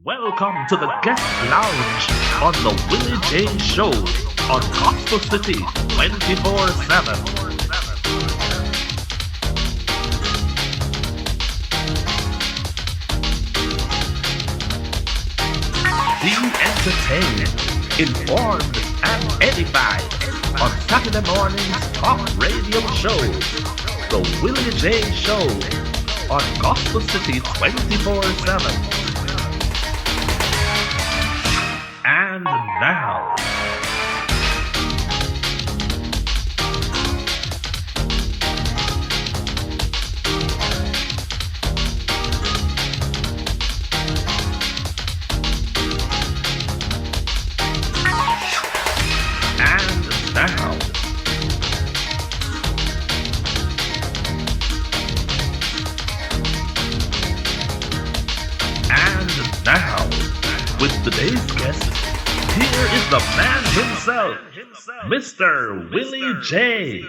Welcome to the guest lounge on the Willie J Show on Gospel City 24/7. Be entertained, informed, and edified on Saturday morning's talk radio show, the Willie J Show on Gospel City 24/7. And now, and now, and now, with today's guest, here is the man himself, Mr. Willie J.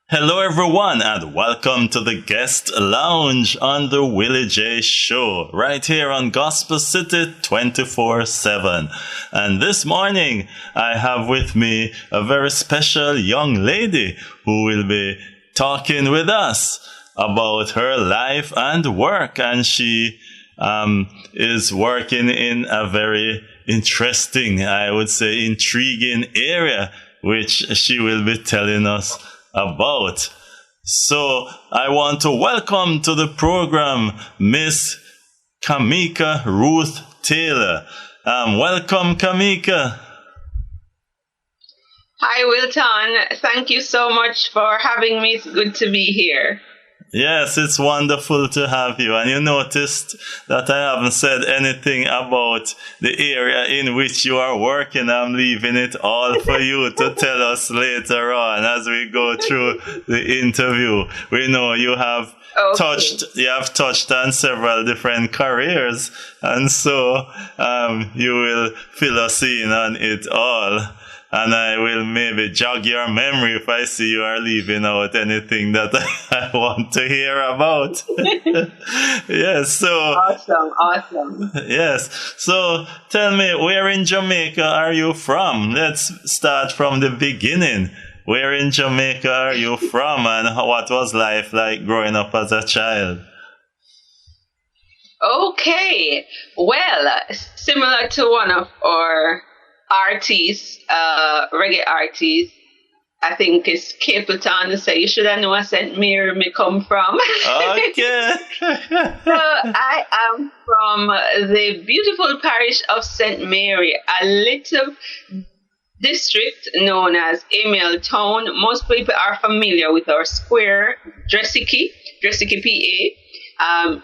Hello everyone and welcome to the guest lounge on the Willie J Show right here on Gospel City 24/7. And this morning I have with me a very special young lady who will be talking with us about her life and work, and she is working in a very interesting, I would say intriguing area, which she will be telling us about. So I want to welcome to the program Miss Kamika Ruth Taylor. Welcome, Kamika. Hi, Wilton. Thank you so much for having me. It's good to be here. Yes, it's wonderful to have you. And you noticed that I haven't said anything about the area in which you are working. I'm leaving it all for you to tell us later on as we go through the interview. We know you have touched on several different careers, and so you will fill us in on it all. And I will maybe jog your memory if I see you are leaving out anything that I want to hear about. Yes, so... Awesome. Yes, so tell me, where in Jamaica are you from? Let's start from the beginning. Where in Jamaica are you from, and what was life like growing up as a child? Okay. Well, similar to one of our artists, reggae artists, I think it's Capleton, so you should have known where St. Mary may come from. Okay. So I am from the beautiful parish of St. Mary, a little district known as Emil Town. Most people are familiar with our square, Dressiki, PA.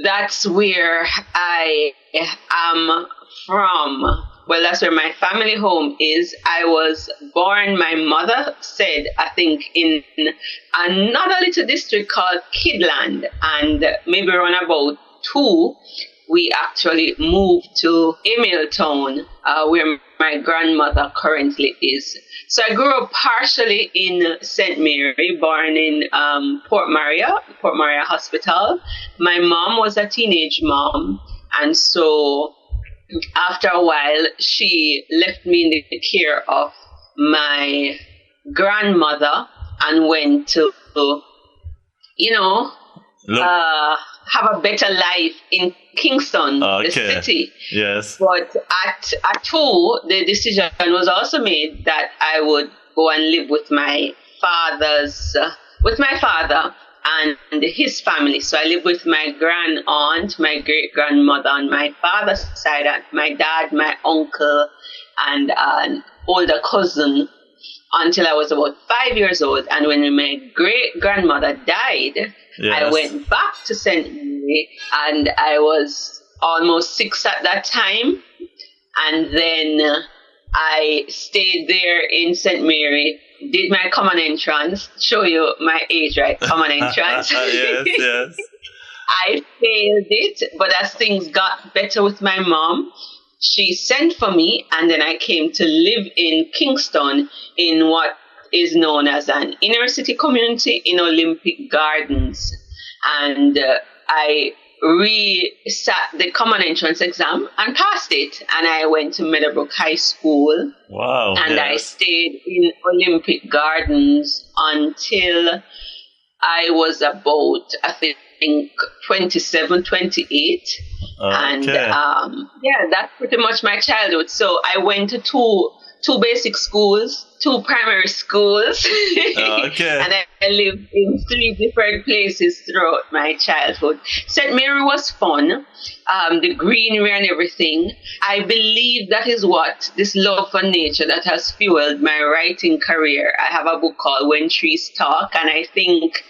That's where I am from. Well, that's where my family home is. I was born, my mother said, I think, in another little district called Kidland. And maybe around about 2, we actually moved to Emiltown, where my grandmother currently is. So I grew up partially in St. Mary, born in Port Maria Hospital. My mom was a teenage mom, and so after a while, she left me in the care of my grandmother and went to, have a better life in Kingston, the city. Yes. But at 2, the decision was also made that I would go and live with my father and his family. So I live with my grand aunt, my great grandmother on my father's side, and my dad, my uncle, and an older cousin until I was about 5 years old. And when my great grandmother died, yes, I went back to St. Mary, and I was almost 6 at that time. And then I stayed there in St. Mary, did my common entrance, show you my age, right? Common entrance. Yes. I failed it, but as things got better with my mom, she sent for me, and then I came to live in Kingston in what is known as an inner city community in Olympic Gardens. And I resat the common entrance exam and passed it. And I went to Meadowbrook High School. Wow. And I stayed in Olympic Gardens until I was about, I think, 27, 28. And that's pretty much my childhood. So I went to two basic schools, two primary schools, and I lived in 3 different places throughout my childhood. St. Mary was fun, the greenery and everything. I believe that is what, this love for nature that has fueled my writing career. I have a book called When Trees Talk, and I think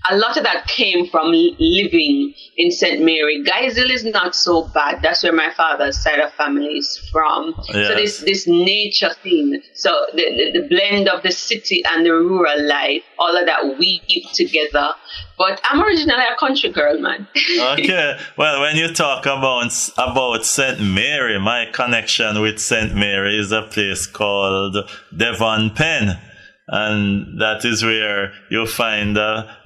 a lot of that came from living in St. Mary. Geisel is not so bad. That's where my father's side of family is from. Yes. So this nature thing, so the blend of the city and the rural life, all of that weave together. But I'm originally a country girl, man. Okay. Well, when you talk about St. Mary, my connection with St. Mary is a place called Devon Pen. And that is where you'll find a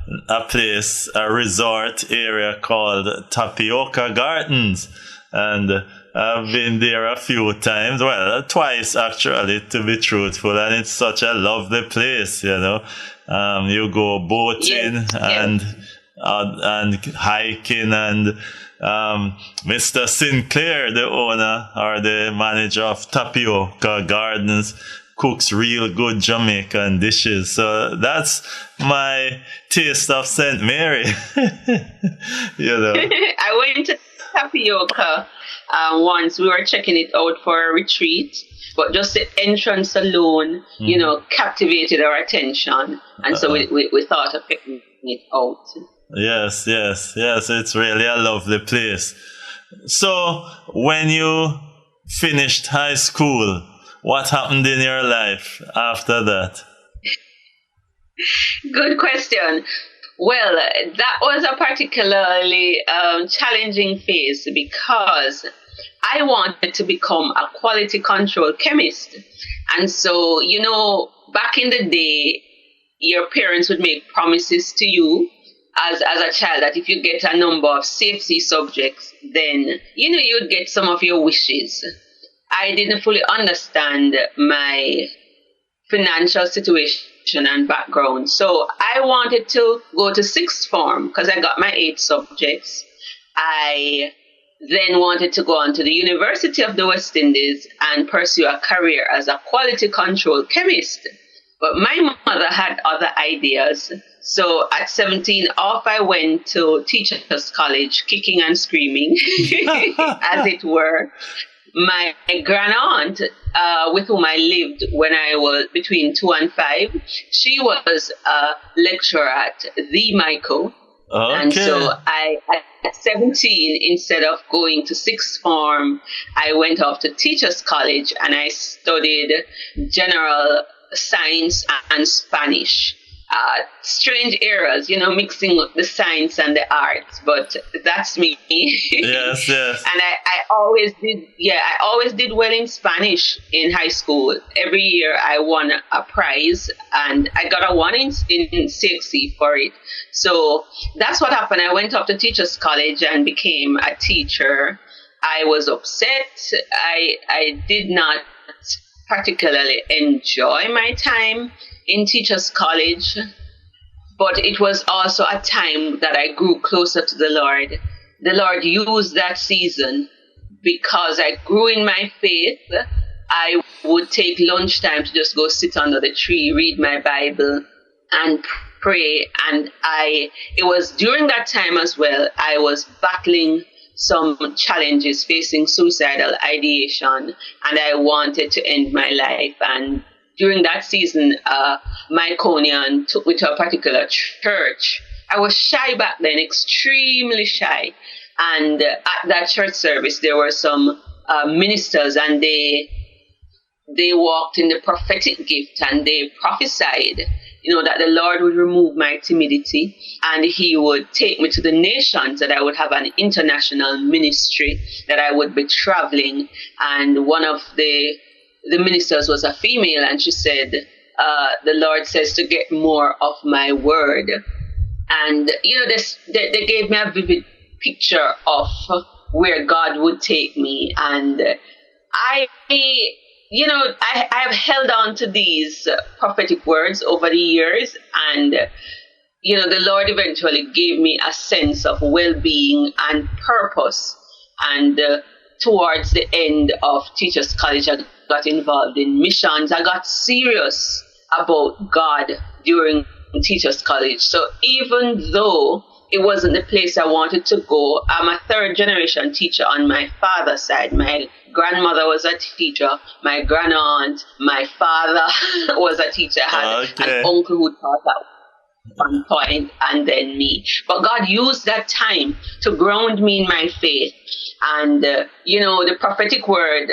place, a resort area called Tapioca Gardens. And I've been there a few times, well, twice actually, to be truthful. And it's such a lovely place, you know. You go boating and hiking, and Mr. Sinclair, the owner or the manager of Tapioca Gardens, cooks real good Jamaican dishes. So that's my taste of St. Mary. You know. I went to Tapioca once. We were checking it out for a retreat, but just the entrance alone, you know, captivated our attention. And so we thought of checking it out. Yes. It's really a lovely place. So when you finished high school, what happened in your life after that? Good question. Well, that was a particularly challenging phase because I wanted to become a quality control chemist. And so, you know, back in the day, your parents would make promises to you as a child that if you get a number of safety subjects, then, you know, you'd get some of your wishes. I didn't fully understand my financial situation and background. So I wanted to go to 6th form because I got my 8 subjects. I then wanted to go on to the University of the West Indies and pursue a career as a quality control chemist. But my mother had other ideas. So at 17, off I went to Teachers College, kicking and screaming, as it were. My grand-aunt, with whom I lived when I was between 2 and 5, she was a lecturer at the Michael. Okay. And so at 17, instead of going to 6th form, I went off to Teachers College and I studied general science and Spanish. Strange eras, you know, mixing the science and the arts, but that's me. Yes. And I always did well in Spanish in high school. Every year I won a prize and I got a 1 in CXC for it. So that's what happened. I went up to Teachers College and became a teacher. I was upset. I did not particularly enjoy my time in Teachers College, but it was also a time that I grew closer to the Lord. The Lord used that season because I grew in my faith. I would take lunchtime to just go sit under the tree, read my Bible, and pray. And it was during that time as well, I was battling some challenges, facing suicidal ideation, and I wanted to end my life. And during that season, my Conian took me to a particular church. I was shy back then, extremely shy. And at that church service, there were some ministers, and they walked in the prophetic gift, and they prophesied, you know, that the Lord would remove my timidity and he would take me to the nations, that I would have an international ministry, that I would be traveling. And one of the ministers was a female, and she said, the Lord says to get more of my word. And, you know, they gave me a vivid picture of where God would take me. And I have held on to these prophetic words over the years, and the Lord eventually gave me a sense of well-being and purpose. And towards the end of Teachers College, I got involved in missions. I got serious about God during Teachers College. So even though it wasn't the place I wanted to go, I'm a third generation teacher on my father's side. My grandmother was a teacher, my grandaunt, my father was a teacher. I had an uncle who taught at one point, and then me. But God used that time to ground me in my faith. And, the prophetic word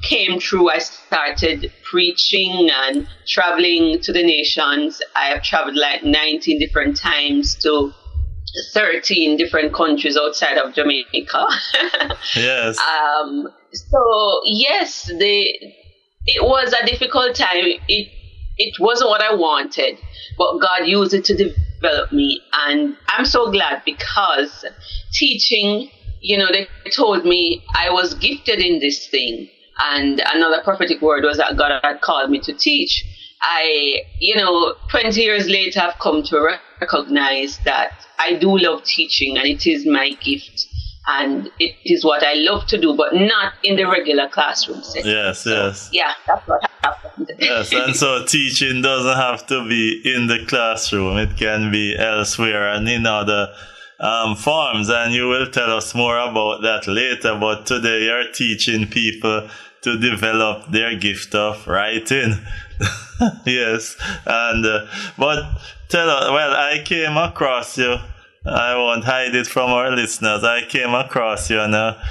came true. I started preaching and traveling to the nations. I have traveled like 19 different times to 13 different countries outside of Jamaica. Yes. So, yes, it was a difficult time. It wasn't what I wanted, but God used it to develop me. And I'm so glad, because teaching, they told me I was gifted in this thing. And another prophetic word was that God had called me to teach. 20 years later, I've come to recognize that I do love teaching, and it is my gift. And it is what I love to do, but not in the regular classroom setting. Yes. Yeah, that's what happened. Yes, and so teaching doesn't have to be in the classroom. It can be elsewhere and in other forms. And you will tell us more about that later. But today you're teaching people to develop their gift of writing. Yes. And but tell us, I came across you. I won't hide it from our listeners. I came across you on a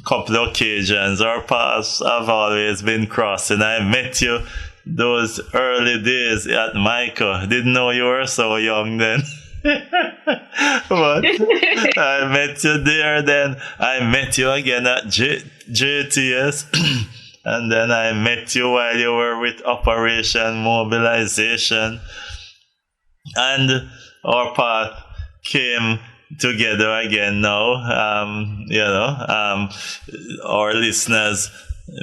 couple of occasions. Our paths have always been crossing. I met you those early days at Michael. Didn't know you were so young then. But I met you there. Then I met you again at JTS. And then I met you while you were with Operation Mobilization. And our path came together again now. Our listeners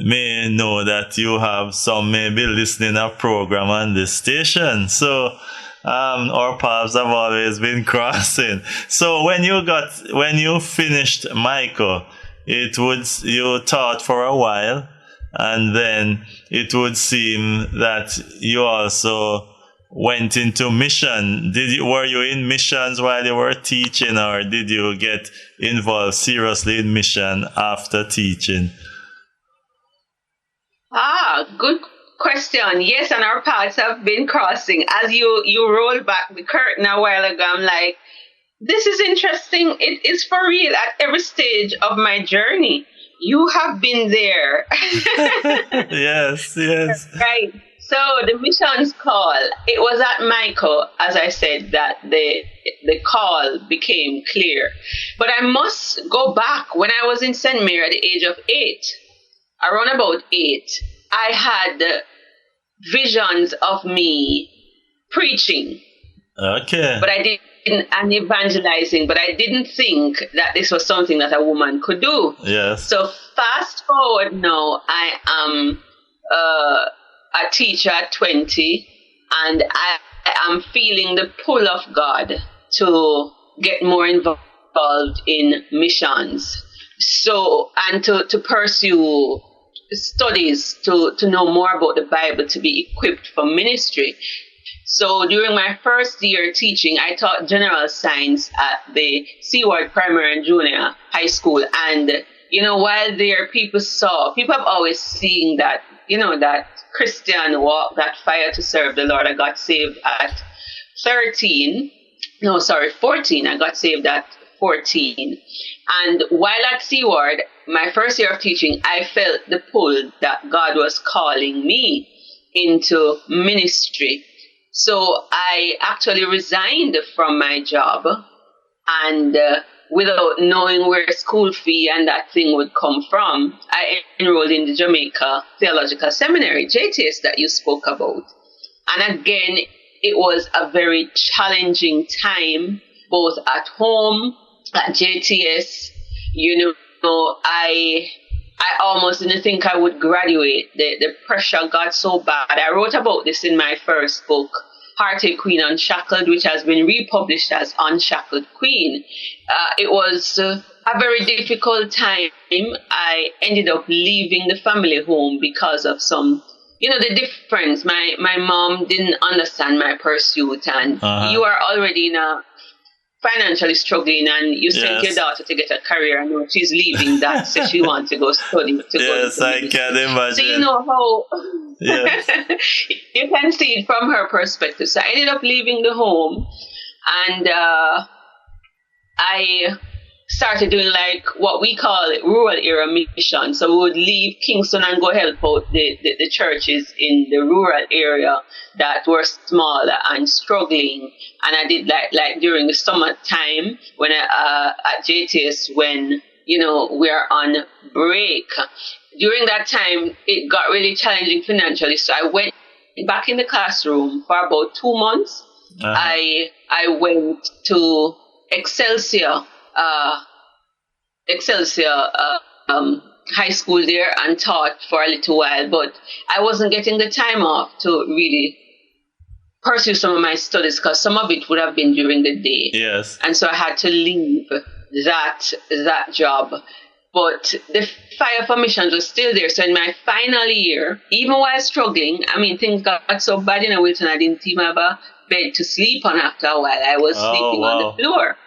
may know that you have some maybe listening a program on this station. So our paths have always been crossing. So when you finished Michael, you taught for a while, and then it would seem that you also went into mission. Were you in missions while you were teaching, or did you get involved seriously in mission after teaching? Good question. Yes, and our paths have been crossing. As you rolled back the curtain a while ago, I'm like, this is interesting. It is for real. At every stage of my journey, you have been there. Yes. Right. So the missions call, it was at Michael, as I said, that the call became clear. But I must go back. When I was in St. Mary at the age of 8, around about 8, I had visions of me preaching. Okay. But I didn't, and evangelizing, but I didn't think that this was something that a woman could do. Yes. So fast forward now, I am a teacher at 20, and I am feeling the pull of God to get more involved in missions. So, and to pursue studies, to know more about the Bible, to be equipped for ministry. So during my first year teaching, I taught general science at the Seaward Primary and Junior High School. And, while there people have always seen that, that Christian walk, that fire to serve the Lord. I got saved at 14. I got saved at 14. And while at Seaward, my first year of teaching, I felt the pull that God was calling me into ministry. So I actually resigned from my job, and without knowing where school fee and that thing would come from, I enrolled in the Jamaica Theological Seminary, JTS, that you spoke about. And again, it was a very challenging time, both at home at JTS, you know, I almost didn't think I would graduate. The pressure got so bad. I wrote about this in my first book, Heartache Queen Unshackled, which has been republished as Unshackled Queen. It was a very difficult time. I ended up leaving the family home because of some, the difference. My mom didn't understand my pursuit, and you are already in a financially struggling, and you sent your daughter to get a career, and now she's leaving that, so she wants to go study. Yes, I can imagine. So you know how yes. you can see it from her perspective. So I ended up leaving the home, and I started doing like what we call it rural area mission. So we would leave Kingston and go help out the churches in the rural area that were small and struggling. And I did like during the summertime when at JTS, when we're on break. During that time, it got really challenging financially. So I went back in the classroom for about 2 months. I went to Excelsior high school there and taught for a little while, but I wasn't getting the time off to really pursue some of my studies because some of it would have been during the day. Yes. And so I had to leave that job. But the fire for missions was still there. So in my final year, even while struggling, things got so bad in Wilton, I didn't even have a bed to sleep on after a while. I was sleeping on the floor.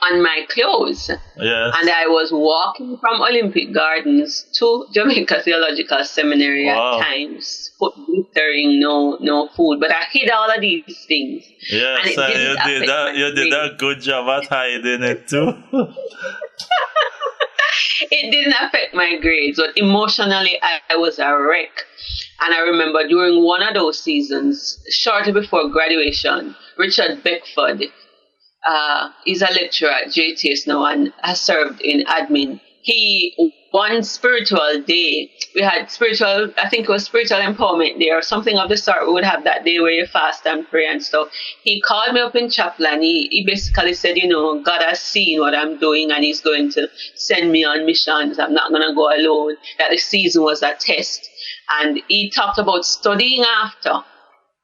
On my clothes. Yes. And I was walking from Olympic Gardens to Jamaica Theological Seminary at times, foot glittering, no food. But I hid all of these things. Yes, and you did a good job at hiding it too. It didn't affect my grades, but emotionally I was a wreck. And I remember during one of those seasons, shortly before graduation, Richard Beckford, is a lecturer at JTS now and has served in admin. One spiritual day, we had I think it was spiritual empowerment day or something of the sort. We would have that day where you fast and pray and stuff. He called me up in chapel and he basically said, God has seen what I'm doing and he's going to send me on missions. I'm not going to go alone. That the season was a test. And he talked about studying after.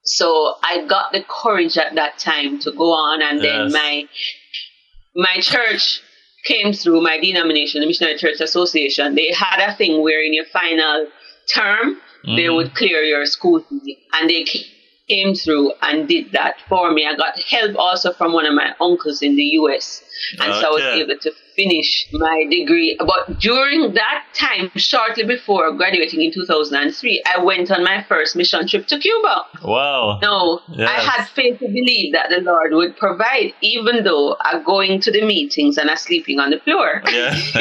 So I got the courage at that time to go on, and then my church came through, my denomination, the Missionary Church Association. They had a thing where in your final term, they would clear your school fee, and they came through and did that for me. I got help also from one of my uncles in the US, and so I was able to finish my degree. But during that time, shortly before graduating in 2003, I went on my first mission trip to Cuba. Wow. No, yes. I had faith to believe that the Lord would provide, even though I'm going to the meetings and I'm sleeping on the floor. Yes.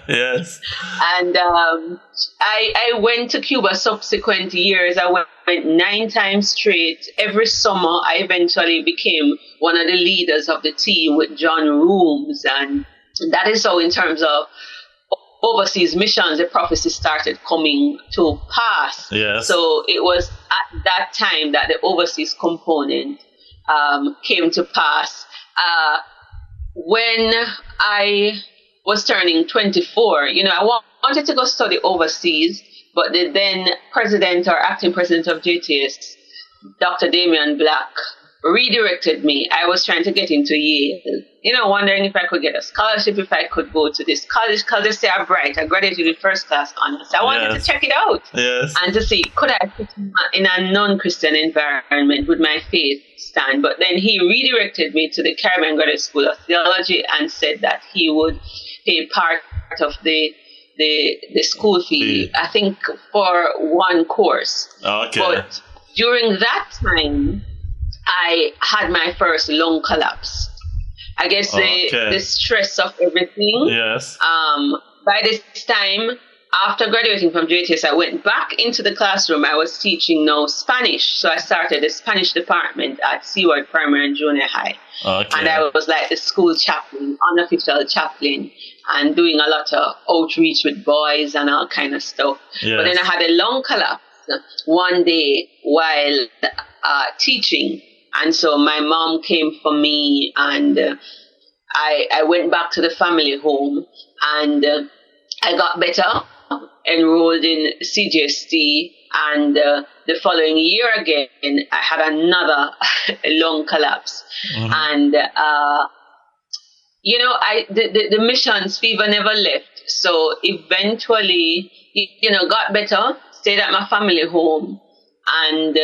Yes. And I went to Cuba subsequent years. I went 9 times straight. Every summer, I eventually became one of the leaders of the team with John Rooms. And that is how, in terms of overseas missions, the prophecy started coming to pass. Yes. So it was at that time that the overseas component came to pass. When I was turning 24, I wanted to go study overseas, but the then president or acting president of JTS, Dr. Damian Black, redirected me. I was trying to get into Yale, wondering if I could get a scholarship, if I could go to this college, because they say I'm bright. I graduated with first class honors. I wanted to check it out and to see, could I fit in a non-Christian environment with my faith stand? But then he redirected me to the Caribbean Graduate School of Theology and said that he would pay part of the school fee, I think, for one course. Okay. But during that time, I had my first lung collapse. I guess the stress of everything. Yes. By this time, after graduating from JTS, I went back into the classroom. I was teaching now Spanish. So I started the Spanish department at Seaward Primary and Junior High. Okay. And I was like the school chaplain, unofficial chaplain, and doing a lot of outreach with boys and all kind of stuff. Yes. But then I had a lung collapse one day while teaching. And so my mom came for me, and I went back to the family home, and I got better, enrolled in CJST, and the following year again, I had another lung collapse. Mm-hmm. And, the missions fever never left. So eventually, got better, stayed at my family home. And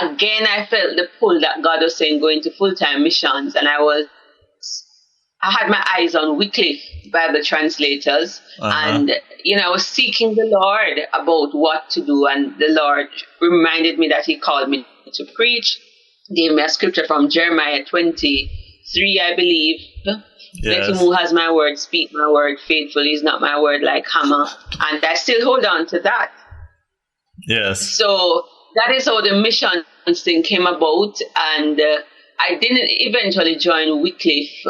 again, I felt the pull that God was saying, go into full-time missions. And I had my eyes on Wycliffe Bible translators, and I was seeking the Lord about what to do, and the Lord reminded me that He called me to preach, gave me a scripture from Jeremiah 23, I believe. Let him who has my word speak my word faithfully, is not my word like hammer, and I still hold on to that. Yes. So that is how the mission thing came about, and I didn't eventually join Wycliffe.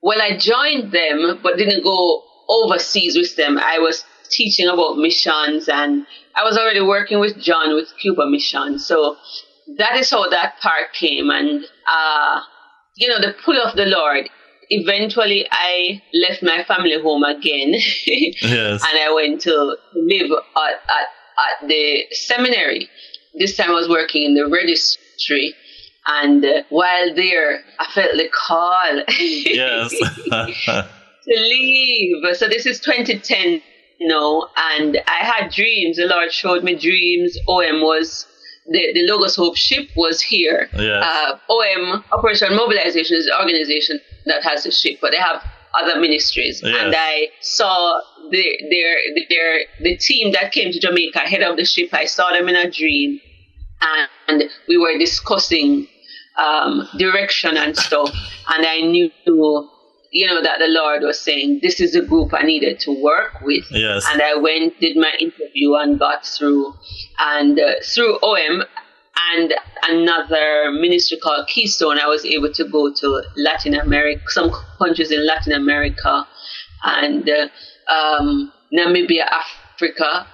Well, I joined them, but didn't go overseas with them. I was teaching about missions, and I was already working with John with Cuba Mission. So that is how that part came. And, the pull of the Lord. Eventually, I left my family home again. Yes. And I went to live at the seminary. This time I was working in the registry. And while there, I felt the call yes. to leave. So this is 2010, and I had dreams. The Lord showed me dreams. OM was, the Logos Hope ship was here. Yes. OM, Operation Mobilization, is the organization that has the ship, but they have other ministries. Yes. And I saw the team that came to Jamaica, head of the ship. I saw them in a dream. And we were discussing direction and stuff, and I knew, that the Lord was saying, this is the group I needed to work with. Yes. And I went, did my interview, and got through. And through OM and another ministry called Keystone, I was able to go to Latin America, some countries in Latin America, and Namibia, Africa,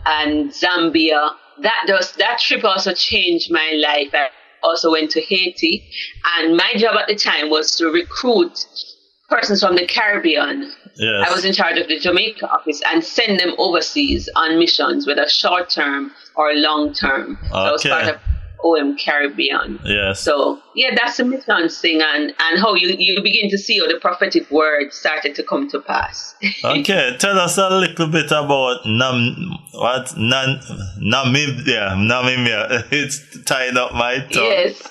and Zambia. That trip also changed my life. I also went to Haiti, and my job at the time was to recruit persons from the Caribbean. Yes. I was in charge of the Jamaica office and send them overseas on missions, whether short term or long term. So I was part of OM Caribbean. Yes. So that's the missions thing, and how you begin to see how the prophetic word started to come to pass. Okay, tell us a little bit about Namibia. It's tying up my tongue. Yes.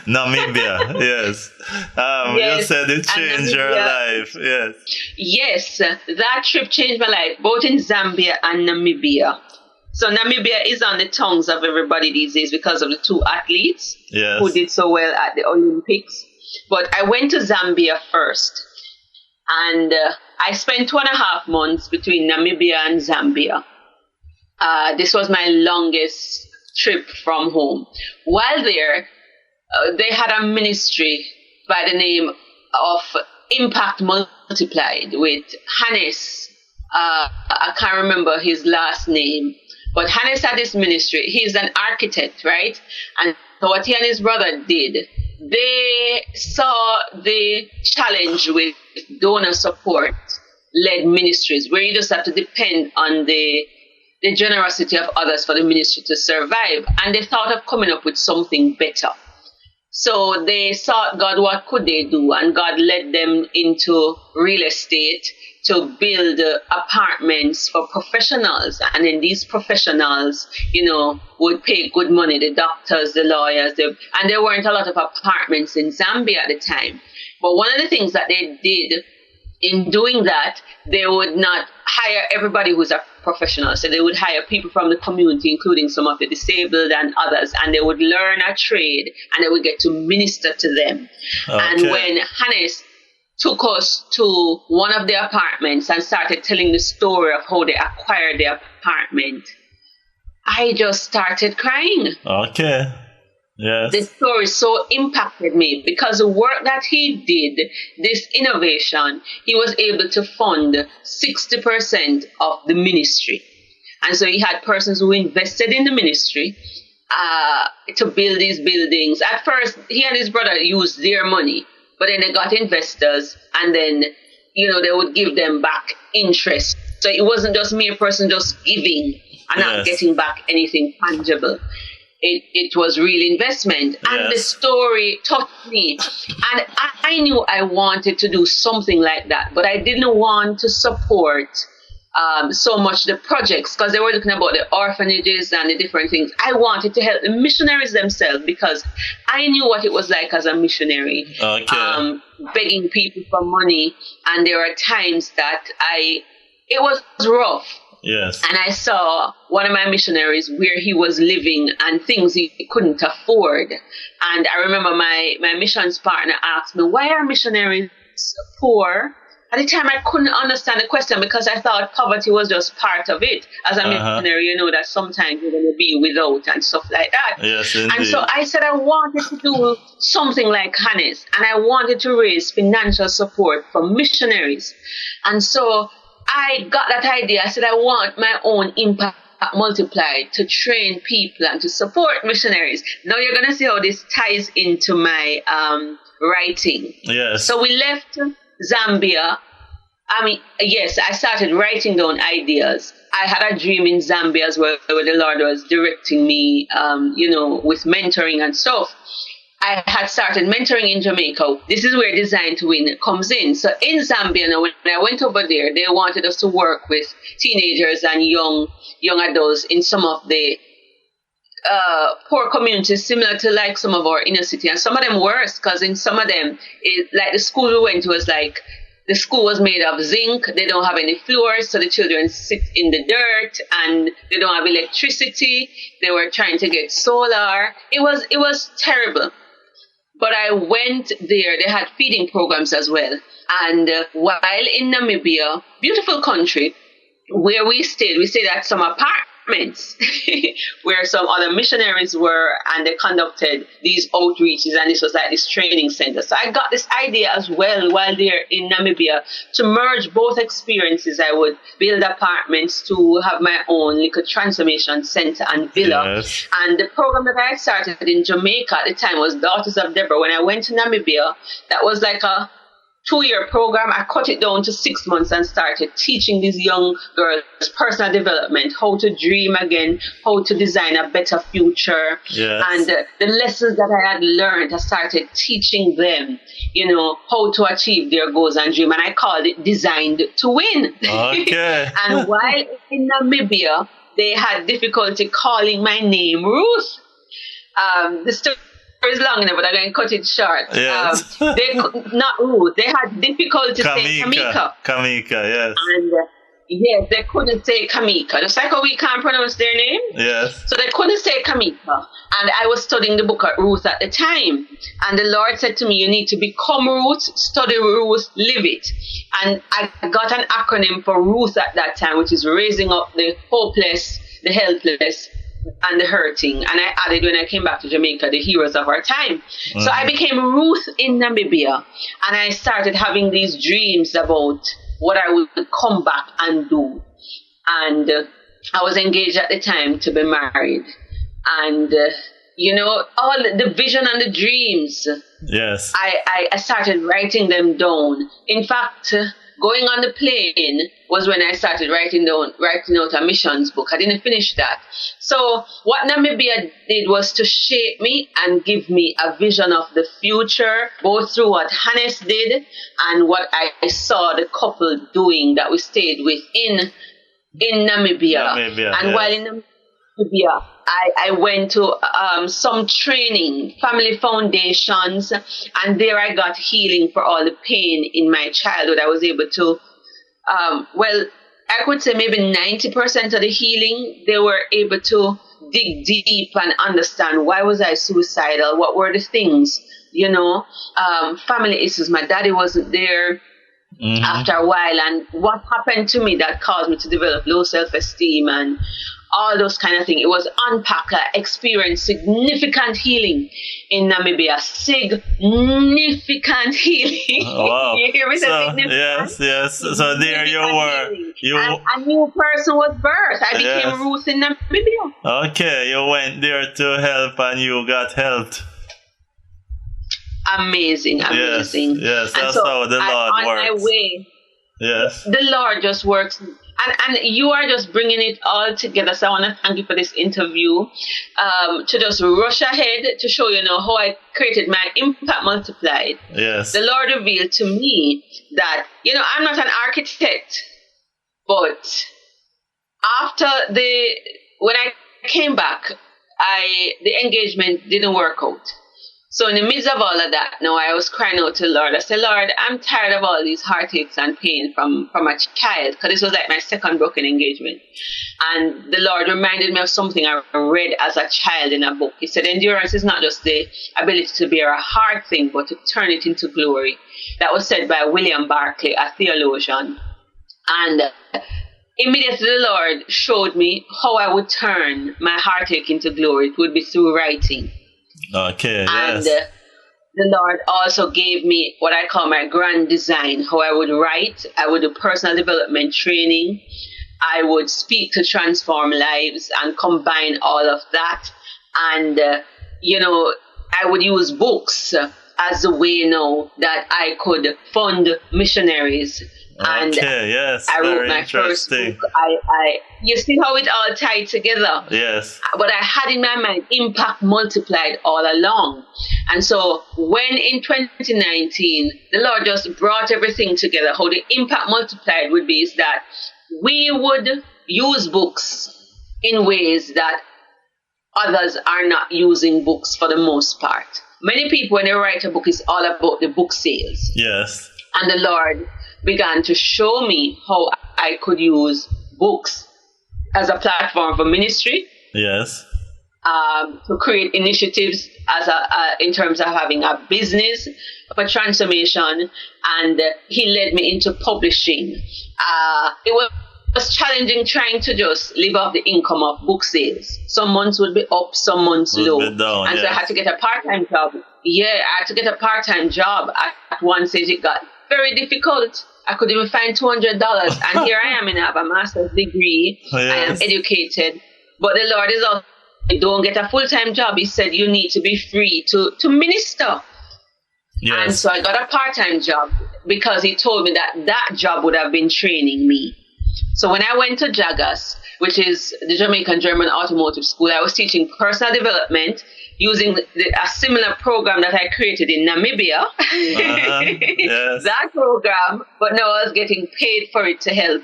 Namibia, yes. Yes. You said it changed your life. Yes. Yes, that trip changed my life, both in Zambia and Namibia. So Namibia is on the tongues of everybody these days because of the two athletes who did so well at the Olympics. But I went to Zambia first, and I spent 2.5 months between Namibia and Zambia. This was my longest trip from home. While there, they had a ministry by the name of Impact Multiplied with Hannes. I can't remember his last name. But Hannes had this ministry. He's an architect, right? And so what he and his brother did, they saw the challenge with donor support-led ministries, where you just have to depend on the generosity of others for the ministry to survive. And they thought of coming up with something better. So they sought God, what could they do? And God led them into real estate to build apartments for professionals. And then these professionals, would pay good money, the doctors, the lawyers, and there weren't a lot of apartments in Zambia at the time. But one of the things that they did in doing that, they would not hire everybody who's a professional. So they would hire people from the community, including some of the disabled and others, and they would learn a trade and they would get to minister to them. Okay. And when Hannes took us to one of the apartments and started telling the story of how they acquired the apartment, I just started crying. Okay. Yes. The story so impacted me because the work that he did, this innovation, he was able to fund 60% of the ministry. And so he had persons who invested in the ministry to build these buildings. At first, he and his brother used their money, but then they got investors, and then, they would give them back interest. So it wasn't just me, a person just giving and not getting back anything tangible. It was real investment. And the story touched me. And I knew I wanted to do something like that, but I didn't want to support so much the projects, because they were looking about the orphanages and the different things. I wanted to help the missionaries themselves, because I knew what it was like as a missionary, begging people for money. And there were times that it was rough. Yes. And I saw one of my missionaries where he was living and things he couldn't afford. And I remember my missions partner asked me, why are missionaries poor? At the time, I couldn't understand the question, because I thought poverty was just part of it. As a missionary, that sometimes you're going to be without and stuff like that. Yes, indeed. And so I said I wanted to do something like Hannes, and I wanted to raise financial support for missionaries. And so I got that idea. I said I want my own impact multiplied to train people and to support missionaries. Now you're going to see how this ties into my writing. Yes. So we left Zambia. I started writing down ideas. I had a dream in Zambia as well, where the Lord was directing me, with mentoring and stuff. I had started mentoring in Jamaica. This is where Design to Win comes in. So in Zambia, when I went over there, they wanted us to work with teenagers and young adults in some of the poor communities, similar to like some of our inner city, and some of them worse, because in some of them, like the school we went to was like, the school was made of zinc. They don't have any floors, so the children sit in the dirt, and they don't have electricity. They were trying to get solar. It was terrible. But I went there. They had feeding programs as well. And while in Namibia, beautiful country, where we stayed at some apartments where some other missionaries were, and they conducted these outreaches, and this was like this training center. So I got this idea as well while there in Namibia to merge both experiences. I would build apartments to have my own little transformation center and villa. Yes. And the program that I started in Jamaica at the time was Daughters of Deborah. When I went to Namibia, that was like a 2-year program. I cut it down to 6 months and started teaching these young girls personal development, how to dream again, how to design a better future. Yes. And the lessons that I had learned, I started teaching them, how to achieve their goals and dream. And I called it Designed to Win. Okay. And while in Namibia, they had difficulty calling my name Ruth. The story is long enough, but I'm going to cut it short. Yes. Not Ruth. They had difficulty saying Kamika. Kamika, yes. And yes, they couldn't say Kamika. Just like how we can't pronounce their name. Yes. So they couldn't say Kamika. And I was studying the book of Ruth at the time. And the Lord said to me, you need to become Ruth, study Ruth, live it. And I got an acronym for Ruth at that time, which is raising up the hopeless, the helpless, and the hurting. And I added, when I came back to Jamaica, the heroes of our time. Mm-hmm. So I became Ruth in Namibia, and I started having these dreams about what I would come back and do. And I was engaged at the time to be married. And, all the vision and the dreams. Yes. I started writing them down. In fact, going on the plane was when I started writing out a missions book. I didn't finish that. So what Namibia did was to shape me and give me a vision of the future, both through what Hannes did and what I saw the couple doing that we stayed with in Namibia. And yes. While in Namibia, I went to some training, family foundations, and there I got healing for all the pain in my childhood. I was able to, I could say maybe 90% of the healing, they were able to dig deep and understand, why was I suicidal? What were the things, family issues. My daddy wasn't there. Mm-hmm. After a while, and what happened to me that caused me to develop low self-esteem and all those kind of things. It was unpacked. I experienced significant healing in Namibia. Significant healing. Oh, wow. You hear me say Yes. significant? So there you were. And a new person was birthed. I became Ruth in Namibia. Okay, you went there to help and you got helped. amazing. Yes, yes, And that's so how the Lord on my works. way, Yes. the Lord just works. And you are just bringing it all together. So I want to thank you for this interview. To just rush ahead to show how I created my impact multiplied. Yes. The Lord revealed to me that, I'm not an architect, but when I came back, the engagement didn't work out. So in the midst of all of that, now I was crying out to the Lord. I said, Lord, I'm tired of all these heartaches and pain from a child, because this was like my second broken engagement. And the Lord reminded me of something I read as a child in a book. He said, endurance is not just the ability to bear a hard thing, but to turn it into glory. That was said by William Barclay, a theologian. And immediately the Lord showed me how I would turn my heartache into glory. It would be through writing. Okay, And yes. the Lord also gave me what I call my grand design, how I would write. I would do personal development training. I would speak to transform lives and combine all of that. And, I would use books as a way that I could fund missionaries. And Okay, yes. I wrote Very my first interesting. book. You see how it all tied together? Yes. But I had in my mind impact multiplied all along. And so when in 2019, the Lord just brought everything together, how the impact multiplied would be is that we would use books in ways that others are not using books for the most part. Many people, when they write a book, it's all about the book sales. Yes. And the Lord began to show me how I could use books as a platform for ministry. Yes. To create initiatives in terms of having a business for transformation, and he led me into publishing. It was challenging trying to just live off the income of book sales. Some months would be up, some months low, down, and so I had to get a part-time job. I had to get a part-time job. At one stage, it got very difficult. I couldn't even find $200, and here I am, and I have a master's degree. Yes. I am educated, but the Lord is also, don't get a full-time job. He said you need to be free to minister. Yes. And so I got a part-time job because he told me that job would have been training me. So when I went to Jagas, which is the Jamaican German Automotive School, I was teaching personal development using a similar program that I created in Namibia. Yes. That program, but now I was getting paid for it to help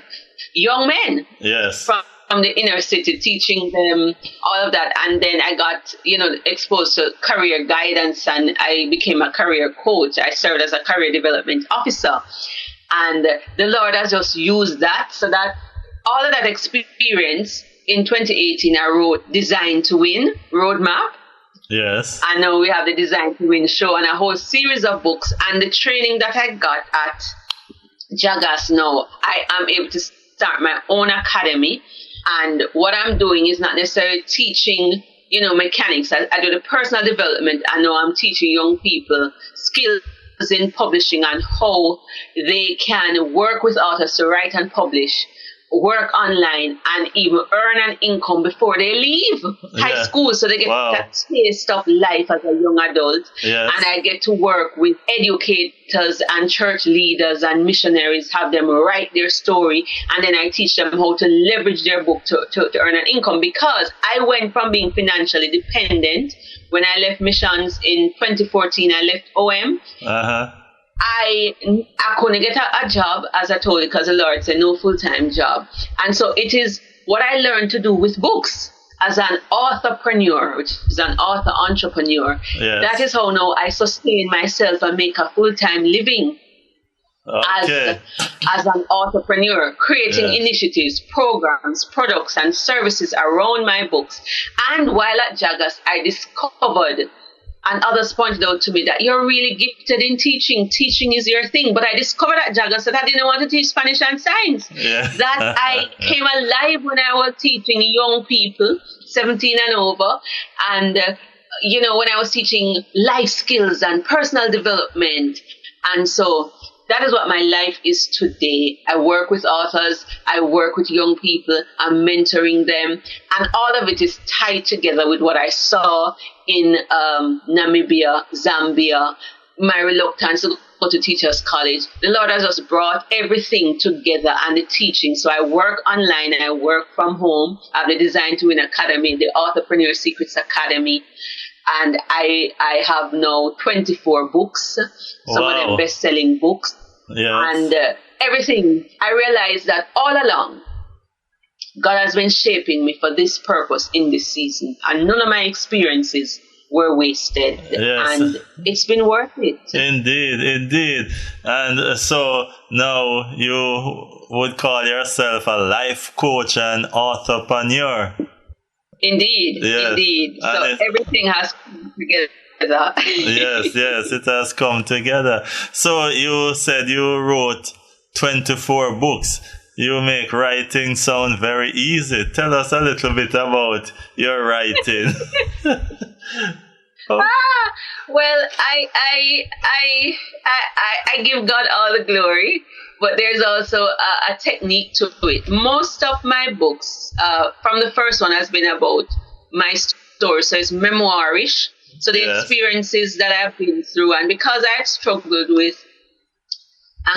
young men. Yes. From the inner city, teaching them all of that. And then I got, exposed to career guidance, and I became a career coach. I served as a career development officer. And the Lord has just used that, so that all of that experience in 2018, I wrote Design to Win Roadmap. Yes. And now we have the Design to Win show and a whole series of books, and the training that I got at Jagas. Now I am able to start my own academy. And what I'm doing is not necessarily teaching, mechanics. I do the personal development. I know I'm teaching young people skills in publishing and how they can work with authors to write and publish, work online, and even earn an income before they leave high school, so they get that taste of life as a young adult. Yes. And I get to work with educators and church leaders and missionaries, have them write their story, and then I teach them how to leverage their book to earn an income, because I went from being financially dependent. When I left missions in 2014, I left OM. I couldn't get a job, as I told you, because the Lord said no full-time job. And so it is what I learned to do with books as an authorpreneur, which is an author entrepreneur. Yes. That is how now I sustain myself and make a full-time living as an entrepreneur, creating initiatives, programs, products, and services around my books. And while at Jagas, I discovered, and others pointed out to me, that you're really gifted in teaching. Teaching is your thing. But I discovered at Jagas that I didn't want to teach Spanish and science. Yeah. That I came alive when I was teaching young people, 17 and over. And, when I was teaching life skills and personal development. And so that is what my life is today. I work with authors. I work with young people. I'm mentoring them. And all of it is tied together with what I saw in Namibia, Zambia, my reluctance to go to teachers college, the Lord has just brought everything together and the teaching. So I work online, I work from home. I have the Design to Win Academy, the Entrepreneur Secrets Academy. And I have now 24 books, some of them best-selling books. Yes. And everything, I realized that all along, God has been shaping me for this purpose in this season. And none of my experiences were wasted. Yes. And it's been worth it. Indeed. And so now you would call yourself a life coach and entrepreneur. Indeed. So everything has come together. yes, it has come together. So you said you wrote 24 books. You make writing sound very easy. Tell us a little bit about your writing. Well, I give God all the glory, but there's also a technique to it. Most of my books, from the first one, has been about my story, so it's memoirish. So the experiences that I've been through, and because I've struggled with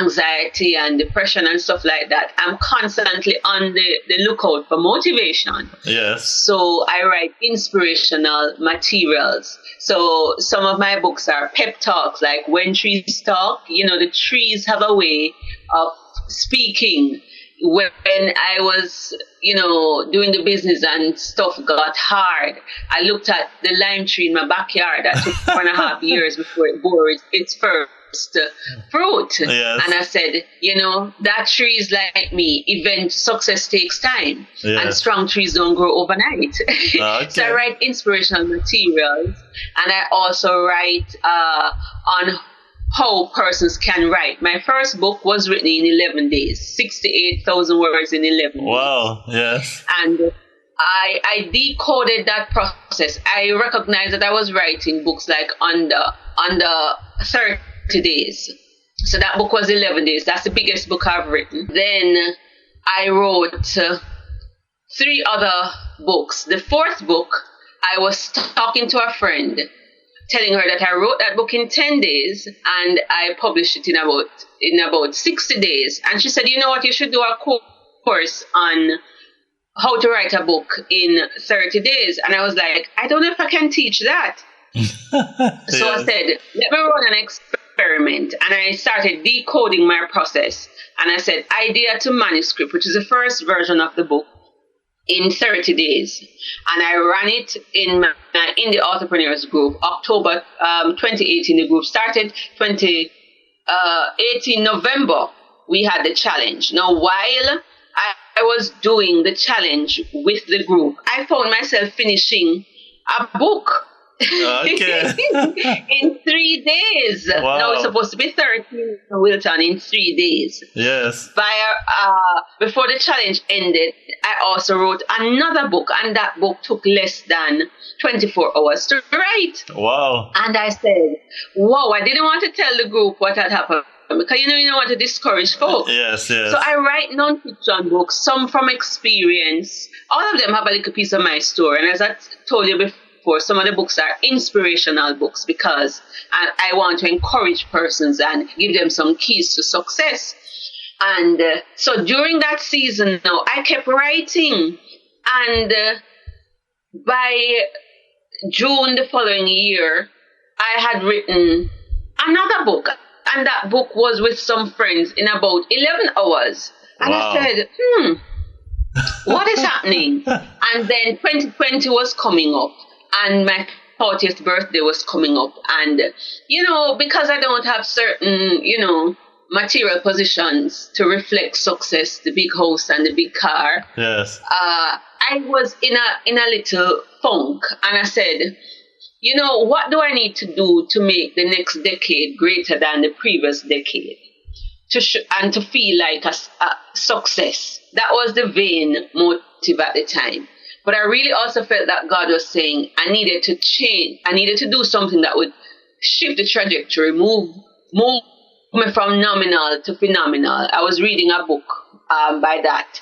anxiety and depression and stuff like that, I'm constantly on the lookout for motivation. Yes. So I write inspirational materials. So some of my books are pep talks, like When Trees Talk. The trees have a way of speaking. When I was, doing the business and stuff got hard, I looked at the lime tree in my backyard that took 4.5 years before it bore its first fruit. Yes. And I said, that tree is like me. Success takes time. Yes. And strong trees don't grow overnight. Okay. So I write inspirational materials, and I also write on how persons can write. My first book was written in 11 days, 68,000 words in 11 days. Wow, yes. And I decoded that process. I recognized that I was writing books like under 30 days. So that book was 11 days. That's the biggest book I've written. Then I wrote 3 other books. The 4th book, I was talking to a friend, telling her that I wrote that book in 10 days and I published it in about 60 days. And she said, you know what, you should do a course on how to write a book in 30 days. And I was like, I don't know if I can teach that. So I said, let me run an experiment. And I started decoding my process. And I said, idea to manuscript, which is the first version of the book, in 30 days. And I ran it in the Entrepreneurs group. October 2018, the group started. 2018 November, we had the challenge. Now, while I was doing the challenge with the group, I found myself finishing a book. Okay. In 3 days. Wow. Now it's supposed to be 13 Wilton in 3 days. Yes. Before the challenge ended, I also wrote another book, and that book took less than 24 hours to write. Wow. And I said, wow, I didn't want to tell the group what had happened, because you don't want to discourage folks. Yes. So I write non-fiction books, some from experience. All of them have a little piece of my story. And as I told you before, some of the books are inspirational books because I want to encourage persons and give them some keys to success. And so during that season now, I kept writing. And by June the following year, I had written another book. And that book was with some friends in about 11 hours. And wow. I said, what is happening? And then 2020 was coming up. And my 40th birthday was coming up. And, because I don't have certain, material positions to reflect success, the big house and the big car. Yes. I was in a little funk. And I said, what do I need to do to make the next decade greater than the previous decade? And to feel like a success. That was the vain motive at the time. But I really also felt that God was saying I needed to change. I needed to do something that would shift the trajectory, move me from nominal to phenomenal. I was reading a book by that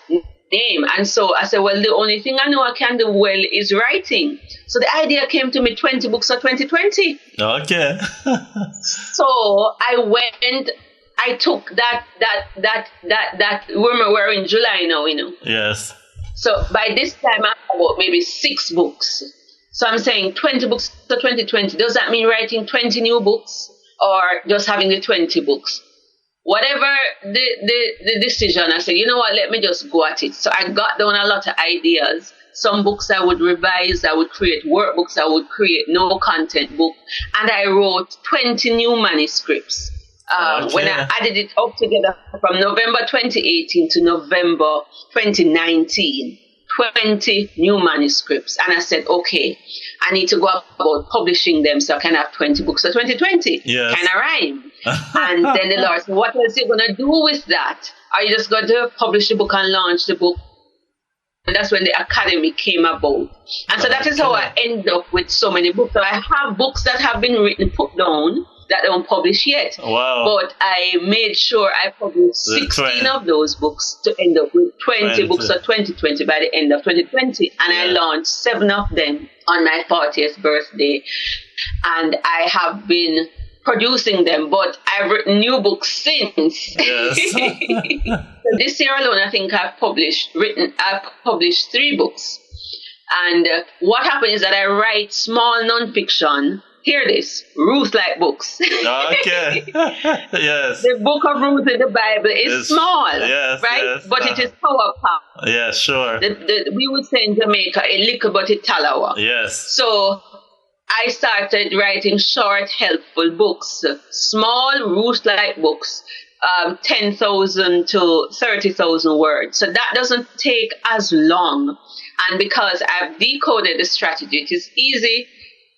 name. And so I said, well, the only thing I know I can do well is writing. So the idea came to me, 20 books for 2020. Okay. So I took that, we're in July now, Yes. So by this time I have about maybe 6 books. So I'm saying 20 books for 2020. Does that mean writing 20 new books or just having the 20 books? Whatever the decision, I said, you know what, let me just go at it. So I got down a lot of ideas. Some books I would revise, I would create workbooks, I would create no content book. And I wrote 20 new manuscripts. When I added it up together from November 2018 to November 2019, 20 new manuscripts. And I said, okay, I need to go about publishing them so I can have 20 books for 2020. Yes. Kind of rhyme. And then the Lord said, what else are you going to do with that? Are you just going to publish the book and launch the book? And that's when the academy came about. And so that is how I end up with so many books. So I have books that have been written, put down, that don't publish yet. Wow. But I made sure I published 16 of those books to end up with 20 books for 2020 by the end of 2020. And I launched 7 of them on my 40th birthday. And I have been producing them, but I've written new books since. Yes. So this year alone, I think I've published 3 books. And what happened is that I write small nonfiction. Hear this, Ruth-like books. Okay. Yes. The book of Ruth in the Bible is small, yes, right? Yes. But it is powerful. Yeah, sure. We would say in Jamaica, a little but a talawa. Yes. So I started writing short, helpful books, small, Ruth-like books, 10,000 to 30,000 words. So that doesn't take as long. And because I've decoded the strategy, it is easy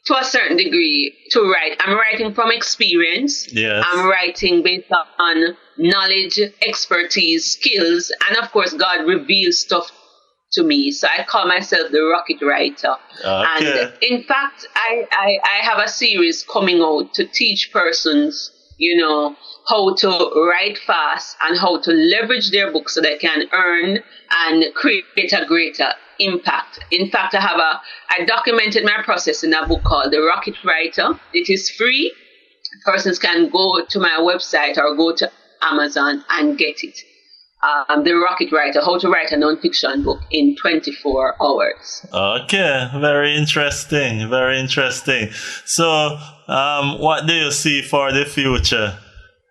to a certain degree to write. I'm writing from experience. Yes. I'm writing based on knowledge, expertise, skills, and of course, God reveals stuff to me. So I call myself the rocket writer. Okay. And in fact, I have a series coming out to teach persons, how to write fast and how to leverage their books so they can earn and create a greater impact. In fact, I documented my process in a book called The Rocket Writer. It is free. Persons can go to my website or go to Amazon and get it. The Rocket Writer, how to write a non-fiction book in 24 hours. Okay, very interesting, very interesting. So, what do you see for the future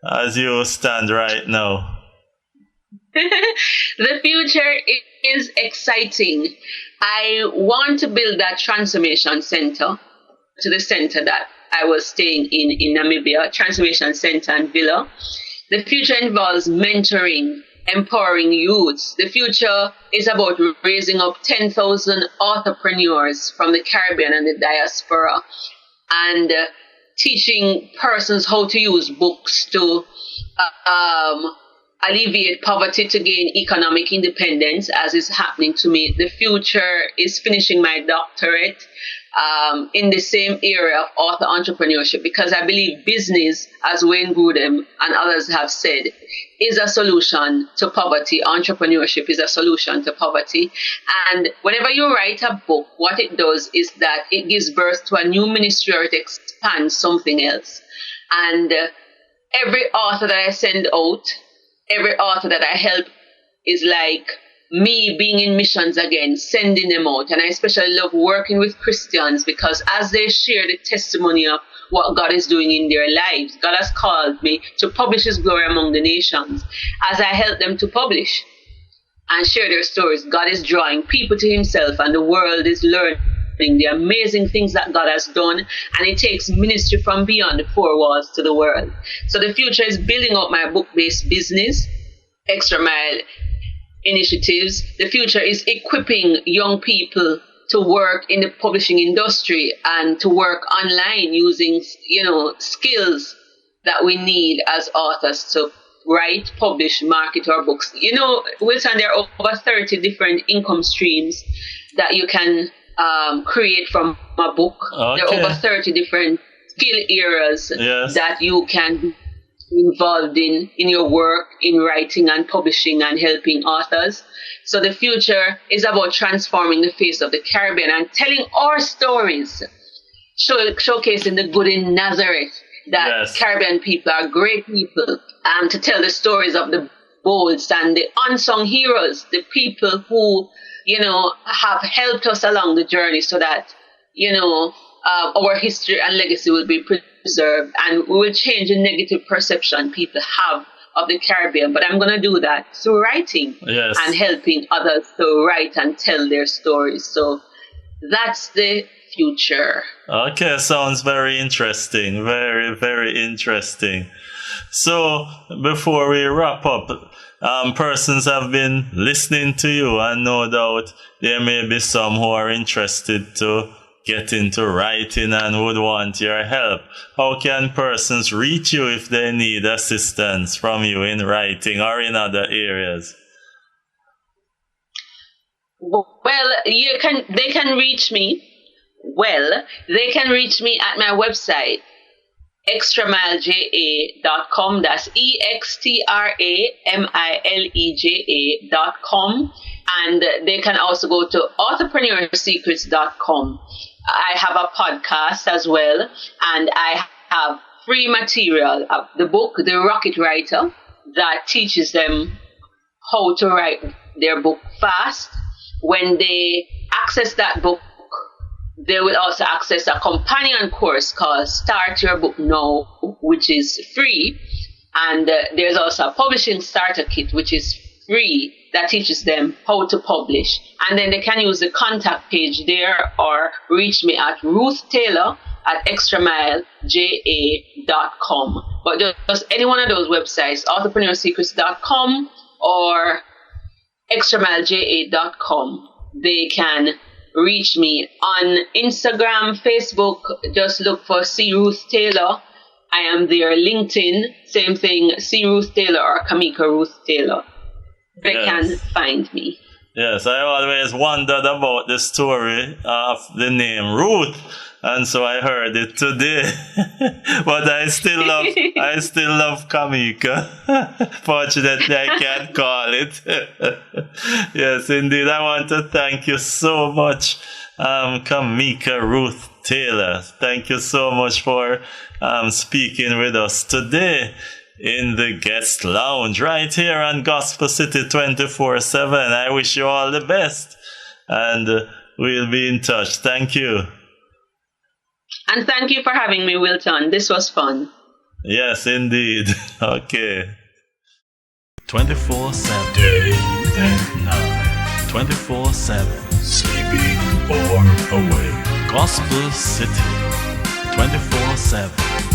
as you stand right now? The future is exciting. I want to build that transformation center to the center that I was staying in Namibia, Transformation Center and Villa. The future involves mentoring, empowering youths. The future is about raising up 10,000 entrepreneurs from the Caribbean and the diaspora and teaching persons how to use books to alleviate poverty, to gain economic independence, as is happening to me. The future is finishing my doctorate in the same area of author entrepreneurship, because I believe business, as Wayne Grudem and others have said, is a solution to poverty. Entrepreneurship is a solution to poverty. And whenever you write a book, what it does is that it gives birth to a new ministry, or it expands something else. And every author that I send out, every author that I help is like me being in missions again, sending them out. And I especially love working with Christians, because as they share the testimony of what God is doing in their lives, God has called me to publish His glory among the nations. As I help them to publish and share their stories, God is drawing people to Himself, and the world is learning the amazing things that God has done, and it takes ministry from beyond the 4 walls to the world. So the future is building up my book-based business, Extra Mile initiatives. The future is equipping young people to work in the publishing industry and to work online using, skills that we need as authors to write, publish, market our books. Wilton, there are over 30 different income streams that you can create from a book. Okay. There are over 30 different skill areas that you can involved in your work, in writing and publishing and helping authors. So the future is about transforming the face of the Caribbean and telling our stories, showcasing the good in Nazareth, that Yes. Caribbean people are great people, to tell the stories of the bolds and the unsung heroes, the people who, have helped us along the journey so that, our history and legacy will be preserved and we will change the negative perception people have of the Caribbean. But I'm going to do that through writing Yes. and helping others to write and tell their stories. So that's the future. Okay, sounds very interesting. Very, very interesting. So, before we wrap up, persons have been listening to you, and no doubt there may be some who are interested to get into writing and would want your help. How can persons reach you if they need assistance from you in writing or in other areas? Well, they can reach me. They can reach me at my website, extramileja.com. That's extramileja.com. And they can also go to entrepreneursecrets.com. I have a podcast as well, and I have free material of the book, The Rocket Writer, that teaches them how to write their book fast. When they access that book, they will also access a companion course called Start Your Book Now, which is free. And there's also a publishing starter kit, which is free, that teaches them how to publish. And then they can use the contact page there or reach me at Ruth Taylor at extramileja.com. But just any one of those websites, entrepreneursecrets.com or extramileja.com, they can reach me. On Instagram, Facebook, just look for C. Ruth Taylor. I am there. LinkedIn, same thing, C. Ruth Taylor or Kamika Ruth Taylor. They can find me. Yes, I always wondered about the story of the name Ruth, and so I heard it today. But I still love Kamika. Fortunately, I can't call it. Yes, indeed. I want to thank you so much, Kamika Ruth Taylor. Thank you so much for speaking with us today in the guest lounge right here on Gospel City 24/7. I wish you all the best, and we'll be in touch. Thank you. And thank you for having me, Wilton. This was fun. Yes, indeed. Okay. 24/7. Day and night. 24/7. Sleeping or awake. Gospel City 24/7.